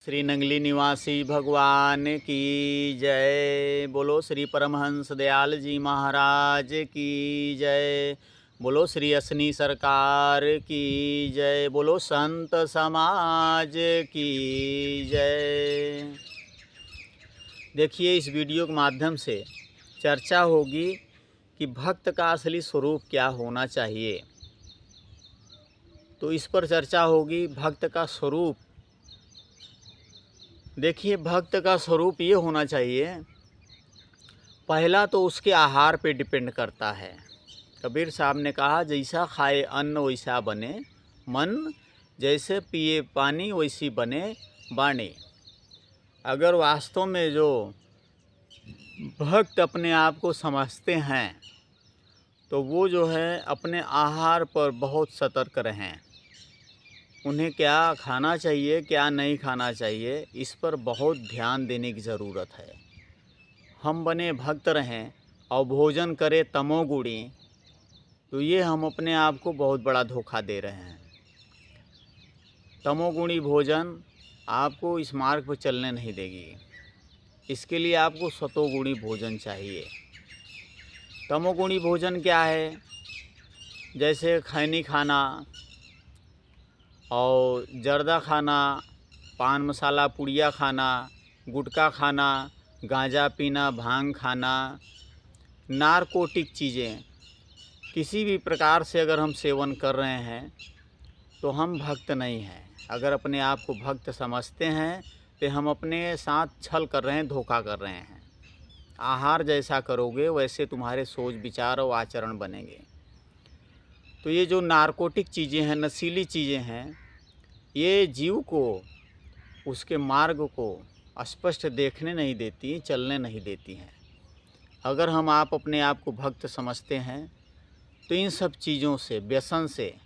श्री नंगली निवासी भगवान की जय। बोलो श्री परमहंस दयाल जी महाराज की जय। बोलो श्री असनी सरकार की जय। बोलो संत समाज की जय। देखिए, इस वीडियो के माध्यम से चर्चा होगी कि भक्त का असली स्वरूप क्या होना चाहिए। तो इस पर चर्चा होगी भक्त का स्वरूप। देखिए, भक्त का स्वरूप ये होना चाहिए, पहला तो उसके आहार पे डिपेंड करता है। कबीर साहब ने कहा, जैसा खाए अन्न वैसा बने मन, जैसे पिए पानी वैसी बने वाणी। अगर वास्तव में जो भक्त अपने आप को समझते हैं तो वो जो है अपने आहार पर बहुत सतर्क रहें। उन्हें क्या खाना चाहिए, क्या नहीं खाना चाहिए, इस पर बहुत ध्यान देने की ज़रूरत है। हम बने भक्त रहें और भोजन करें तमोगुणी, तो ये हम अपने आप को बहुत बड़ा धोखा दे रहे हैं। तमोगुणी भोजन आपको इस मार्ग पर चलने नहीं देगी। इसके लिए आपको सतोगुणी भोजन चाहिए। तमोगुणी भोजन क्या है? जैसे खैनी खाना और जर्दा खाना, पान मसाला पुड़िया खाना, गुटखा खाना, गांजा पीना, भांग खाना, नारकोटिक चीज़ें किसी भी प्रकार से अगर हम सेवन कर रहे हैं तो हम भक्त नहीं हैं। अगर अपने आप को भक्त समझते हैं तो हम अपने साथ छल कर रहे हैं, धोखा कर रहे हैं। आहार जैसा करोगे वैसे तुम्हारे सोच विचार और आचरण बनेंगे। तो ये जो नारकोटिक चीज़ें हैं, नशीली चीज़ें हैं, ये जीव को उसके मार्ग को स्पष्ट देखने नहीं देती, चलने नहीं देती हैं। अगर आप अपने आप को भक्त समझते हैं तो इन सब चीज़ों से, व्यसन से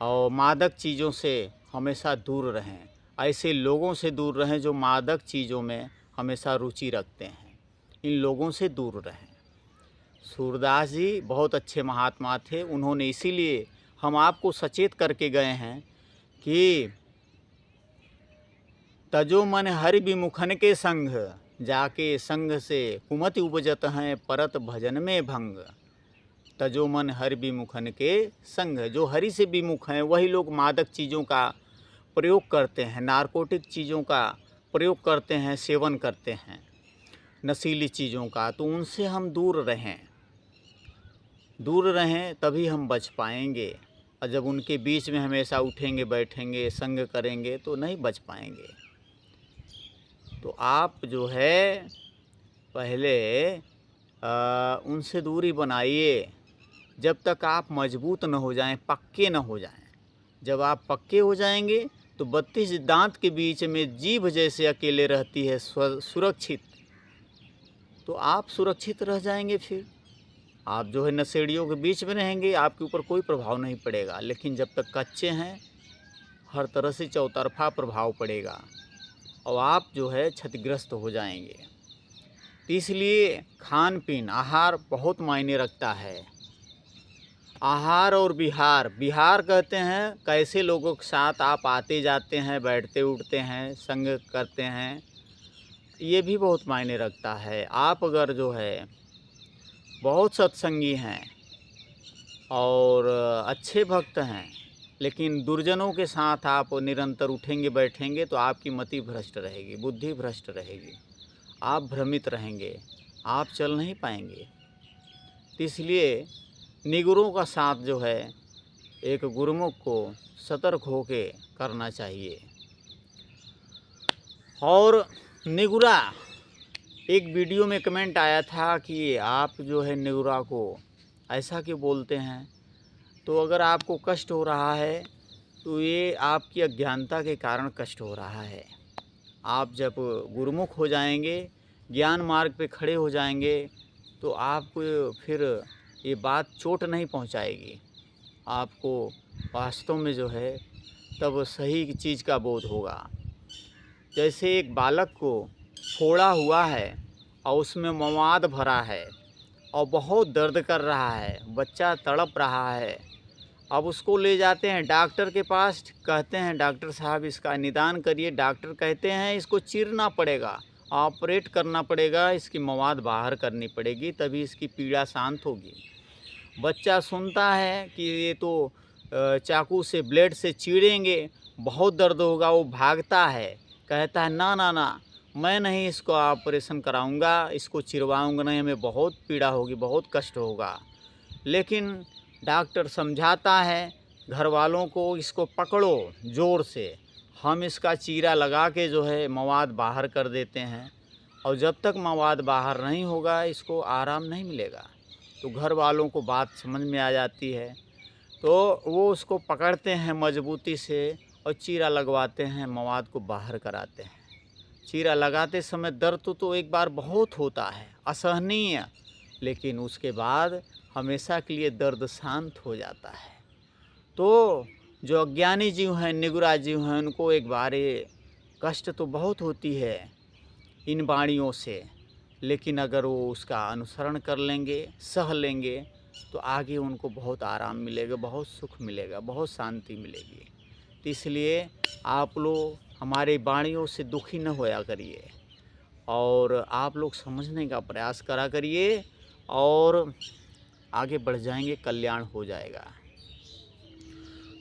और मादक चीज़ों से हमेशा दूर रहें। ऐसे लोगों से दूर रहें जो मादक चीज़ों में हमेशा रुचि रखते हैं। इन लोगों से दूर रहें। सूरदास जी बहुत अच्छे महात्मा थे। उन्होंने इसीलिए हम आपको सचेत करके गए हैं कि तजो मन हरि विमुखन के संग, जाके संग से कुमति उपजत हैं, परत भजन में भंग। तजो मन हरि विमुखन के संग, जो हरि से विमुख हैं वही लोग मादक चीज़ों का प्रयोग करते हैं, नारकोटिक चीज़ों का प्रयोग करते हैं, सेवन करते हैं, नशीली चीज़ों का। तो उनसे हम दूर रहें तभी हम बच पाएंगे। और जब उनके बीच में हमेशा उठेंगे बैठेंगे, संग करेंगे तो नहीं बच पाएंगे। तो आप जो है पहले उनसे दूरी बनाइए जब तक आप मजबूत न हो जाएं, पक्के न हो जाएं। जब आप पक्के हो जाएंगे तो 32 दांत के बीच में जीभ जैसे अकेले रहती है सुरक्षित, तो आप सुरक्षित रह जाएंगे। फिर आप जो है नशेड़ियों के बीच में रहेंगे, आपके ऊपर कोई प्रभाव नहीं पड़ेगा। लेकिन जब तक कच्चे हैं हर तरह से चौतरफा प्रभाव पड़ेगा और आप जो है क्षतिग्रस्त हो जाएंगे। तो इसलिए खान पीन, आहार बहुत मायने रखता है। आहार और विहार, विहार कहते हैं कैसे लोगों के साथ आप आते जाते हैं, बैठते उठते हैं, संग करते हैं, ये भी बहुत मायने रखता है। आप अगर जो है बहुत सत्संगी हैं और अच्छे भक्त हैं, लेकिन दुर्जनों के साथ आप निरंतर उठेंगे बैठेंगे तो आपकी मति भ्रष्ट रहेगी, बुद्धि भ्रष्ट रहेगी, आप भ्रमित रहेंगे, आप चल नहीं पाएंगे। तो इसलिए निगुरों का साथ जो है एक गुरुमुख को सतर्क होके करना चाहिए। और निगुरा, एक वीडियो में कमेंट आया था कि आप जो है निगुरा को ऐसा क्यों बोलते हैं। तो अगर आपको कष्ट हो रहा है तो ये आपकी अज्ञानता के कारण कष्ट हो रहा है। आप जब गुरुमुख हो जाएंगे, ज्ञान मार्ग पे खड़े हो जाएंगे, तो आपको फिर ये बात चोट नहीं पहुंचाएगी। आपको वास्तव में जो है तब सही चीज़ का बोध होगा। जैसे एक बालक को फोड़ा हुआ है और उसमें मवाद भरा है और बहुत दर्द कर रहा है, बच्चा तड़प रहा है अब उसको ले जाते हैं डॉक्टर के पास, कहते हैं डॉक्टर साहब इसका निदान करिए। डॉक्टर कहते हैं इसको चीरना पड़ेगा, ऑपरेट करना पड़ेगा, इसकी मवाद बाहर करनी पड़ेगी, तभी इसकी पीड़ा शांत होगी। बच्चा सुनता है कि ये तो चाकू से ब्लेड से चीरेंगे, बहुत दर्द होगा, वो भागता है, कहता है ना ना ना, मैं नहीं इसको ऑपरेशन कराऊंगा, इसको चिरवाऊंगा नहीं, हमें बहुत पीड़ा होगी, बहुत कष्ट होगा। लेकिन डॉक्टर समझाता है घर वालों को, इसको पकड़ो ज़ोर से, हम इसका चीरा लगा के जो है मवाद बाहर कर देते हैं, और जब तक मवाद बाहर नहीं होगा इसको आराम नहीं मिलेगा। तो घर वालों को बात समझ में आ जाती है, तो वो उसको पकड़ते हैं मजबूती से और चीरा लगवाते हैं, मवाद को बाहर कराते हैं। चीरा लगाते समय दर्द तो एक बार बहुत होता है, असहनीय, लेकिन उसके बाद हमेशा के लिए दर्द शांत हो जाता है। तो जो अज्ञानी जीव हैं, निगुरा जीव हैं, उनको एक बार ये कष्ट तो बहुत होती है इन वाणियों से, लेकिन अगर वो उसका अनुसरण कर लेंगे, सह लेंगे, तो आगे उनको बहुत आराम मिलेगा, बहुत सुख मिलेगा, बहुत शांति मिलेगी। तो इसलिए आप लोग हमारे वाणियों से दुखी न होया करिए, और आप लोग समझने का प्रयास करा करिए, और आगे बढ़ जाएंगे, कल्याण हो जाएगा।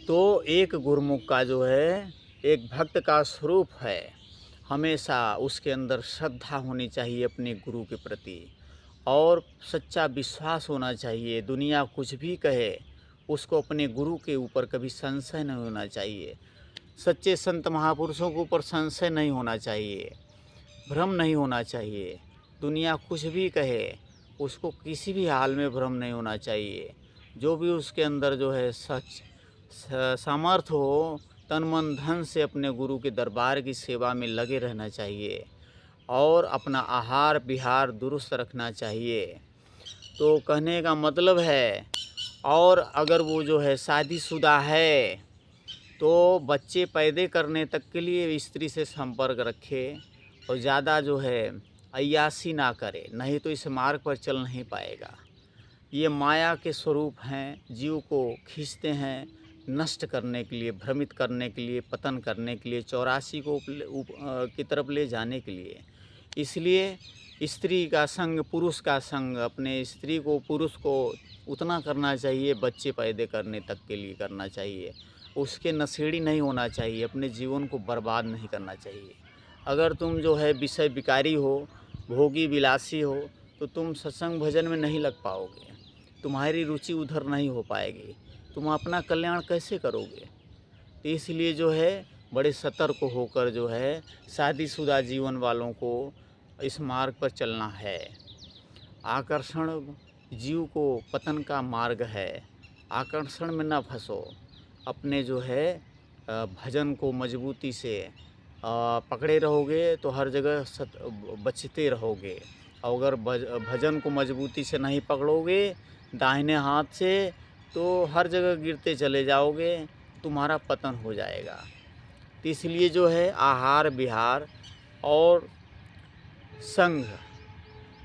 तो एक गुरुमुख का जो है, एक भक्त का स्वरूप है, हमेशा उसके अंदर श्रद्धा होनी चाहिए अपने गुरु के प्रति, और सच्चा विश्वास होना चाहिए। दुनिया कुछ भी कहे, उसको अपने गुरु के ऊपर कभी संशय नहीं होना चाहिए। सच्चे संत महापुरुषों के ऊपर संशय नहीं होना चाहिए, भ्रम नहीं होना चाहिए। दुनिया कुछ भी कहे, उसको किसी भी हाल में भ्रम नहीं होना चाहिए। जो भी उसके अंदर जो है सच सामर्थ्य हो, तन मन धन से अपने गुरु के दरबार की सेवा में लगे रहना चाहिए, और अपना आहार विहार दुरुस्त रखना चाहिए। तो कहने का मतलब है, और अगर वो जो है शादीशुदा है, तो बच्चे पैदा करने तक के लिए स्त्री से संपर्क रखे, और ज़्यादा जो है अय्यासी ना करे, नहीं तो इस मार्ग पर चल नहीं पाएगा। ये माया के स्वरूप हैं, जीव को खींचते हैं नष्ट करने के लिए, भ्रमित करने के लिए, पतन करने के लिए, 84 को की तरफ ले जाने के लिए। इसलिए स्त्री का संग, पुरुष का संग, अपने स्त्री को, पुरुष को उतना करना चाहिए, बच्चे पैदा करने तक के लिए करना चाहिए। उसके नशेड़ी नहीं होना चाहिए, अपने जीवन को बर्बाद नहीं करना चाहिए। अगर तुम जो है विषय विकारी हो, भोगी विलासी हो, तो तुम सत्संग भजन में नहीं लग पाओगे, तुम्हारी रुचि उधर नहीं हो पाएगी, तुम अपना कल्याण कैसे करोगे। तो इसलिए जो है बड़े सतर्क होकर जो है शादीशुदा जीवन वालों को इस मार्ग पर चलना है। आकर्षण जीव को पतन का मार्ग है, आकर्षण में न फंसो, अपने जो है भजन को मजबूती से पकड़े रहोगे तो हर जगह बचते रहोगे। और अगर भजन को मजबूती से नहीं पकड़ोगे दाहिने हाथ से, तो हर जगह गिरते चले जाओगे, तुम्हारा पतन हो जाएगा। तो इसलिए जो है आहार विहार और संग,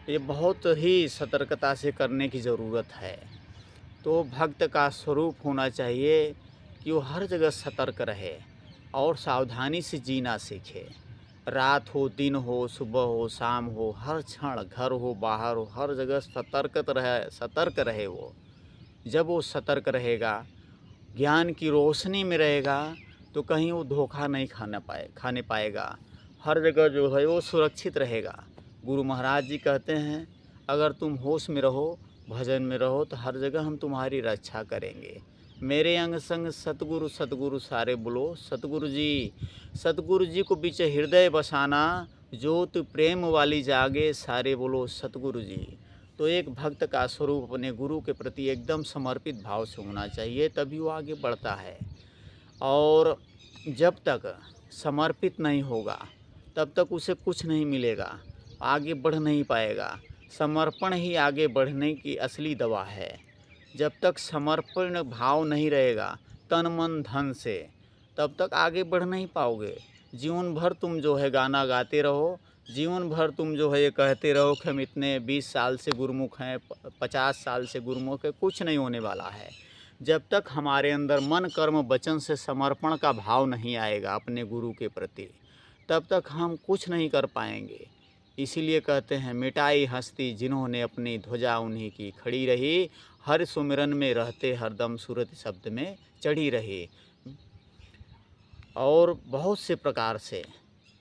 ये बहुत ही सतर्कता से करने की ज़रूरत है। तो भक्त का स्वरूप होना चाहिए कि वो हर जगह सतर्क रहे और सावधानी से जीना सीखे। रात हो, दिन हो, सुबह हो, शाम हो, हर क्षण, घर हो, बाहर हो, हर जगह सतर्क रहे वो। जब वो सतर्क रहेगा, ज्ञान की रोशनी में रहेगा, तो कहीं वो धोखा नहीं खाने पाएगा। हर जगह जो है वो सुरक्षित रहेगा। गुरु महाराज जी कहते हैं, अगर तुम होश में रहो, भजन में रहो, तो हर जगह हम तुम्हारी रक्षा करेंगे। मेरे अंग संग सतगुरु सतगुरु सारे बोलो सतगुरु जी को बीच हृदय बसाना, ज्योत प्रेम वाली जागे सारे बोलो सतगुरु जी। तो एक भक्त का स्वरूप अपने गुरु के प्रति एकदम समर्पित भाव से होना चाहिए, तभी वो आगे बढ़ता है। और जब तक समर्पित नहीं होगा तब तक उसे कुछ नहीं मिलेगा, आगे बढ़ नहीं पाएगा। समर्पण ही आगे बढ़ने की असली दवा है। जब तक समर्पण भाव नहीं रहेगा तन मन धन से, तब तक आगे बढ़ नहीं पाओगे। जीवन भर तुम जो है गाना गाते रहो, जीवन भर तुम जो है ये कहते रहो कि हम इतने 20 साल से गुरुमुख हैं, 50 साल से गुरुमुख है, कुछ नहीं होने वाला है। जब तक हमारे अंदर मन कर्म वचन से समर्पण का भाव नहीं आएगा अपने गुरु के प्रति, तब तक हम कुछ नहीं कर पाएंगे। इसीलिए कहते हैं मिटाई हस्ती जिन्होंने अपनी ध्वजा उन्हीं की खड़ी रही, हर सुमिरन में रहते हरदम सूरत शब्द में चढ़ी रही। और बहुत से प्रकार से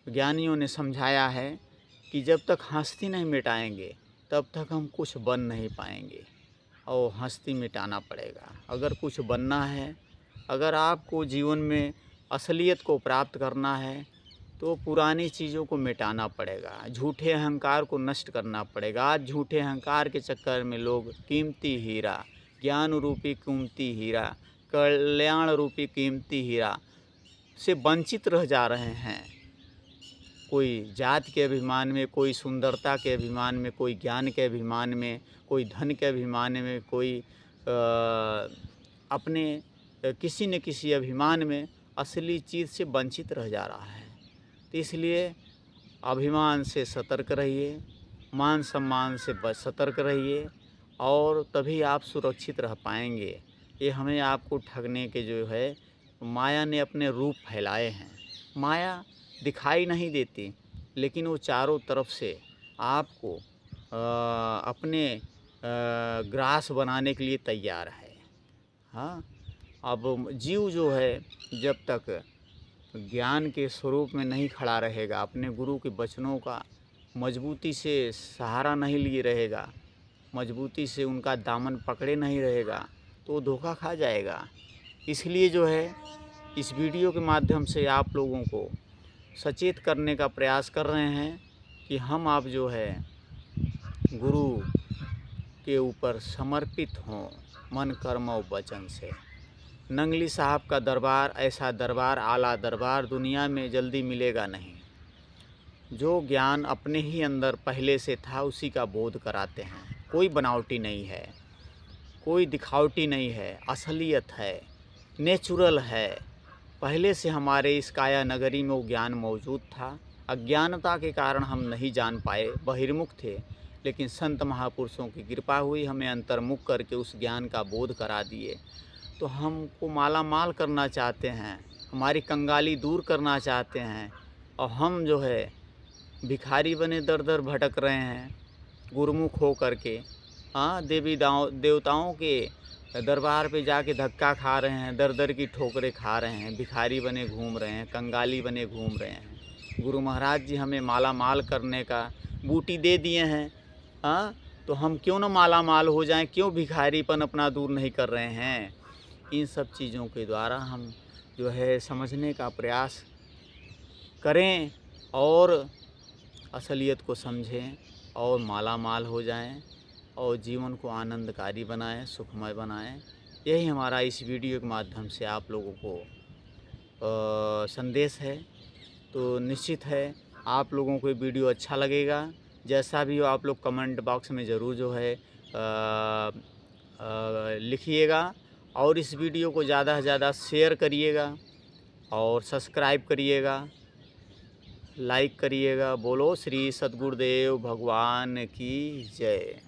ज्ञानियों ने समझाया है कि जब तक हस्ती नहीं मिटाएंगे तब तक हम कुछ बन नहीं पाएंगे, और हस्ती मिटाना पड़ेगा अगर कुछ बनना है। अगर आपको जीवन में असलियत को प्राप्त करना है तो पुरानी चीज़ों को मिटाना पड़ेगा, झूठे अहंकार को नष्ट करना पड़ेगा। आज झूठे अहंकार के चक्कर में लोग कीमती हीरा, ज्ञान रूपी कीमती हीरा, कल्याण रूपी कीमती हीरा से वंचित रह जा रहे हैं। कोई जात के अभिमान में, कोई सुंदरता के अभिमान में, कोई ज्ञान के अभिमान में, कोई धन के अभिमान में, कोई अपने किसी न किसी अभिमान में असली चीज़ से वंचित रह जा रहा है। तो इसलिए अभिमान से सतर्क रहिए, मान सम्मान से सतर्क रहिए, और तभी आप सुरक्षित रह पाएंगे। ये हमें आपको ठगने के जो है माया ने अपने रूप फैलाए हैं। माया दिखाई नहीं देती, लेकिन वो चारों तरफ से आपको अपने ग्रास बनाने के लिए तैयार है। हाँ, अब जीव जो है जब तक ज्ञान के स्वरूप में नहीं खड़ा रहेगा, अपने गुरु के वचनों का मजबूती से सहारा नहीं लिए रहेगा, मजबूती से उनका दामन पकड़े नहीं रहेगा, तो धोखा खा जाएगा। इसलिए जो है इस वीडियो के माध्यम से आप लोगों को सचेत करने का प्रयास कर रहे हैं कि हम आप जो है गुरु के ऊपर समर्पित हों मन कर्म और वचन से। नंगली साहब का दरबार ऐसा दरबार, आला दरबार दुनिया में जल्दी मिलेगा नहीं। जो ज्ञान अपने ही अंदर पहले से था उसी का बोध कराते हैं। कोई बनावटी नहीं है, कोई दिखावटी नहीं है, असलियत है, नेचुरल है। पहले से हमारे इस काया नगरी में वो ज्ञान मौजूद था। अज्ञानता के कारण हम नहीं जान पाए, बहिर्मुख थे, लेकिन संत महापुरुषों की कृपा हुई, हमें अंतर्मुख करके उस ज्ञान का बोध करा दिए। तो हमको माला माल करना चाहते हैं, हमारी कंगाली दूर करना चाहते हैं, और हम जो है भिखारी बने दर दर भटक रहे हैं गुरुमुख हो करके। हाँ, देवी देवताओं के दरबार पे जाके धक्का खा रहे हैं, दर दर की ठोकरें खा रहे हैं, भिखारी बने घूम रहे हैं, कंगाली बने घूम रहे हैं। गुरु महाराज जी हमें माला माल करने का बूटी दे दिए हैं। हाँ, तो हम क्यों ना माला माल हो जाएं, क्यों भिखारीपन अपना दूर नहीं कर रहे हैं। इन सब चीज़ों के द्वारा हम जो है समझने का प्रयास करें और असलियत को समझें और माला माल हो जाएं और जीवन को आनंदकारी बनाएं, सुखमय बनाएं। यही हमारा इस वीडियो के माध्यम से आप लोगों को संदेश है। तो निश्चित है आप लोगों को ये वीडियो अच्छा लगेगा। जैसा भी हो आप लोग कमेंट बॉक्स में ज़रूर जो है लिखिएगा, और इस वीडियो को ज़्यादा से ज़्यादा शेयर करिएगा और सब्सक्राइब करिएगा, लाइक करिएगा। बोलो श्री सद्गुरुदेव भगवान की जय।